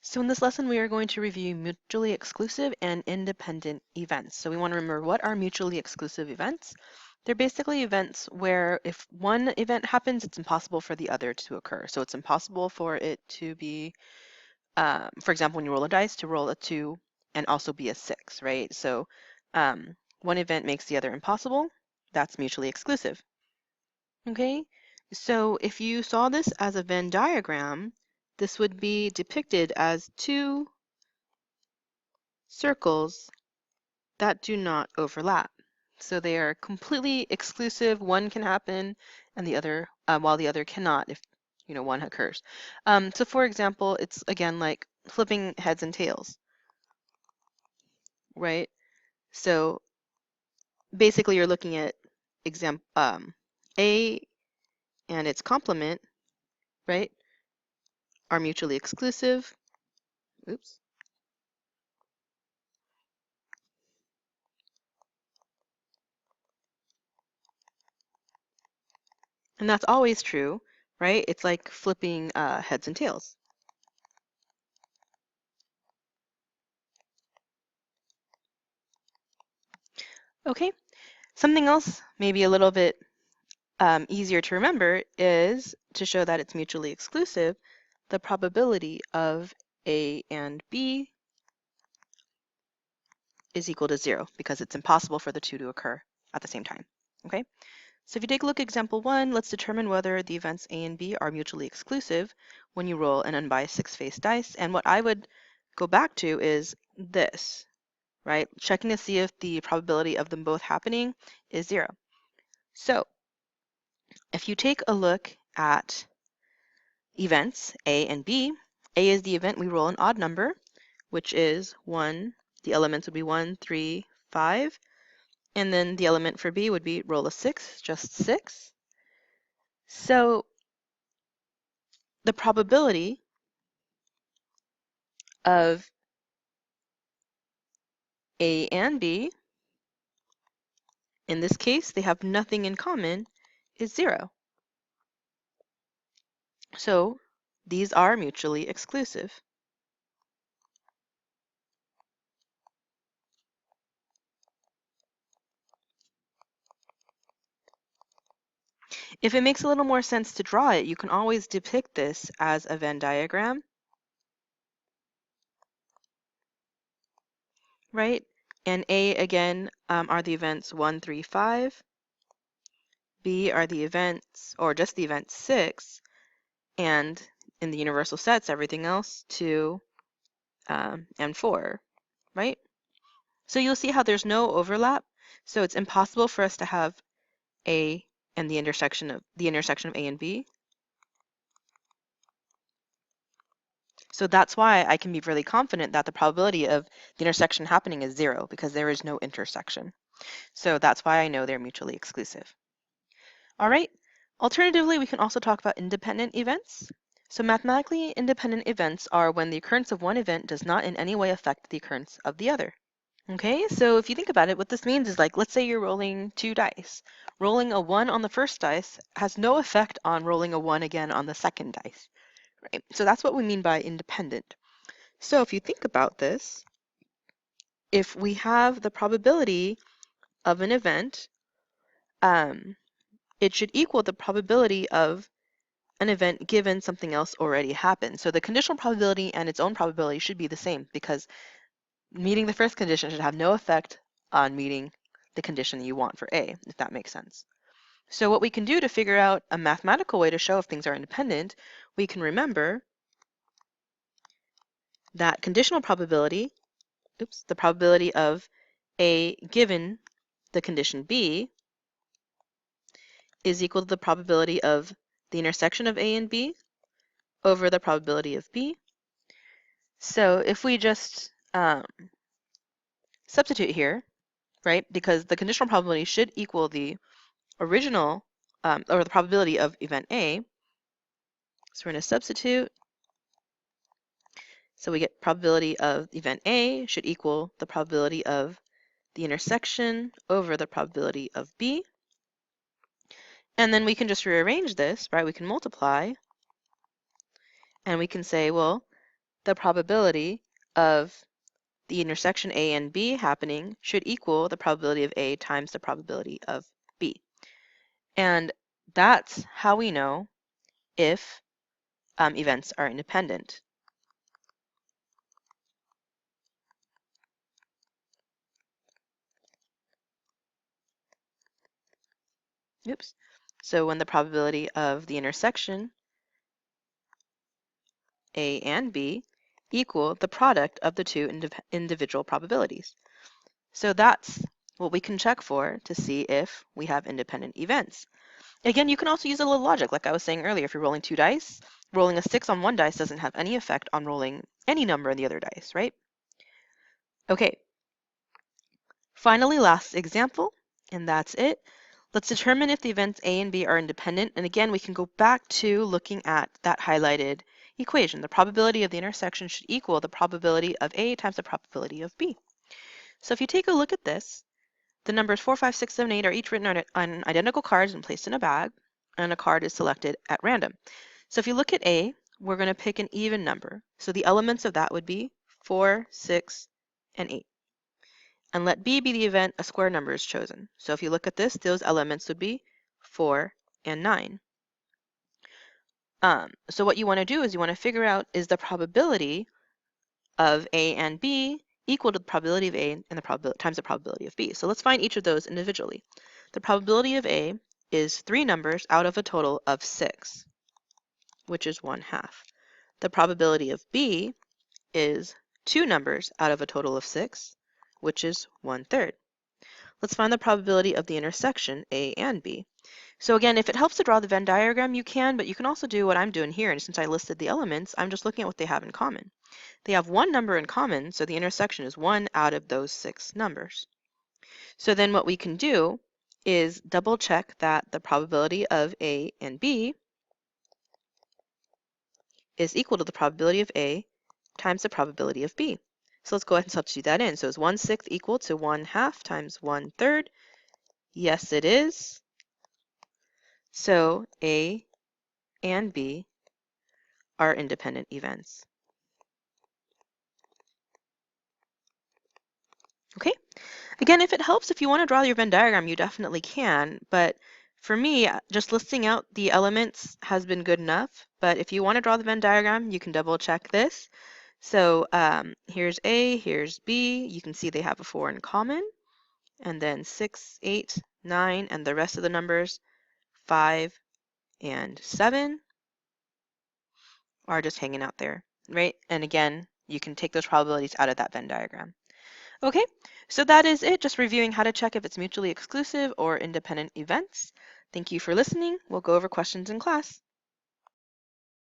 So in this lesson, we are going to review mutually exclusive and independent events. So we want to remember, what are mutually exclusive events? They're basically events where if one event happens, it's impossible for the other to occur. So it's impossible for it to be, for example, when you roll a dice, to roll a 2 and also be a 6, right? So one event makes the other impossible. That's mutually exclusive. Okay, so if you saw this as a Venn diagram, this would be depicted as two circles that do not overlap. So they are completely exclusive. One can happen, and the other, while the other cannot, if one occurs. So for example, it's again like flipping heads and tails, right? So basically, you're looking at A and its complement, right, are mutually exclusive. Oops. And that's always true, right? It's like flipping heads and tails. Okay, something else maybe a little bit easier to remember is to show that it's mutually exclusive, the probability of A and B is equal to 0 because it's impossible for the two to occur at the same time. Okay, so if you take a look at example 1, let's determine whether the events A and B are mutually exclusive when you roll an unbiased 6-faced dice. And what I would go back to is this, right? Checking to see if the probability of them both happening is 0. So if you take a look at events A and B, A is the event we roll an odd number, which is 1. The elements would be 1, 3, 5. And then the element for B would be roll a 6, just 6. So the probability of A and B, in this case, they have nothing in common, is 0. So these are mutually exclusive. If it makes a little more sense to draw it, you can always depict this as a Venn diagram, right? And A, again, are the events 1, 3, 5. B are the events, or just the event 6. And in the universal sets, everything else 2 and 4, right? So you'll see how there's no overlap. So it's impossible for us to have A and the intersection of A and B. So that's why I can be really confident that the probability of the intersection happening is 0, because there is no intersection. So that's why I know they're mutually exclusive. All right. Alternatively, we can also talk about independent events. So mathematically independent events are when the occurrence of one event does not in any way affect the occurrence of the other. Okay, so if you think about it, what this means is, like, let's say you're rolling 2 dice. Rolling a 1 on the first dice has no effect on rolling a 1 again on the second dice, right? So that's what we mean by independent. So if you think about this, if we have the probability of an event, it should equal the probability of an event given something else already happened. So the conditional probability and its own probability should be the same, because meeting the first condition should have no effect on meeting the condition you want for A, if that makes sense. So what we can do to figure out a mathematical way to show if things are independent, we can remember that conditional probability, the probability of A given the condition B, is equal to the probability of the intersection of A and B over the probability of B. So if we just substitute here, right, because the conditional probability should equal the original, or the probability of event A. So we're going to substitute. So we get probability of event A should equal the probability of the intersection over the probability of B. And then we can just rearrange this, right? We can multiply. And we can say, well, the probability of the intersection A and B happening should equal the probability of A times the probability of B. And that's how we know if events are independent. Oops. So when the probability of the intersection A and B equal the product of the two individual probabilities. So that's what we can check for to see if we have independent events. Again, you can also use a little logic, like I was saying earlier. If you're rolling 2 dice, rolling a 6 on one dice doesn't have any effect on rolling any number on the other dice, right? Okay. Finally, last example, and that's it. Let's determine if the events A and B are independent. And again, we can go back to looking at that highlighted equation. The probability of the intersection should equal the probability of A times the probability of B. So if you take a look at this, the numbers 4, 5, 6, 7, 8 are each written on identical cards and placed in a bag, and a card is selected at random. So if you look at A, we're going to pick an even number. So the elements of that would be 4, 6, and 8. And let B be the event a square number is chosen. So if you look at this, those elements would be 4 and 9. So what you want to do is you want to figure out, is the probability of A and B equal to the probability of A and the probability times the probability of B. So let's find each of those individually. The probability of A is 3 numbers out of a total of 6, which is 1/2. The probability of B is 2 numbers out of a total of 6, which is 1/3. Let's find the probability of the intersection A and B. So again, if it helps to draw the Venn diagram, you can, but you can also do what I'm doing here. And since I listed the elements, I'm just looking at what they have in common. They have one number in common, so the intersection is 1 out of those 6 numbers. So then what we can do is double check that the probability of A and B is equal to the probability of A times the probability of B. So let's go ahead and substitute that in. So is 1/6 equal to 1/2 times 1/3? Yes, it is. So A and B are independent events. Okay, again, if it helps, if you want to draw your Venn diagram, you definitely can, but for me, just listing out the elements has been good enough, but if you want to draw the Venn diagram, you can double check this. So here's A, here's B, you can see they have a 4 in common, and then 6, 8, 9, and the rest of the numbers, 5 and 7, are just hanging out there, right? And again, you can take those probabilities out of that Venn diagram. Okay, so that is it, just reviewing how to check if it's mutually exclusive or independent events. Thank you for listening. We'll go over questions in class.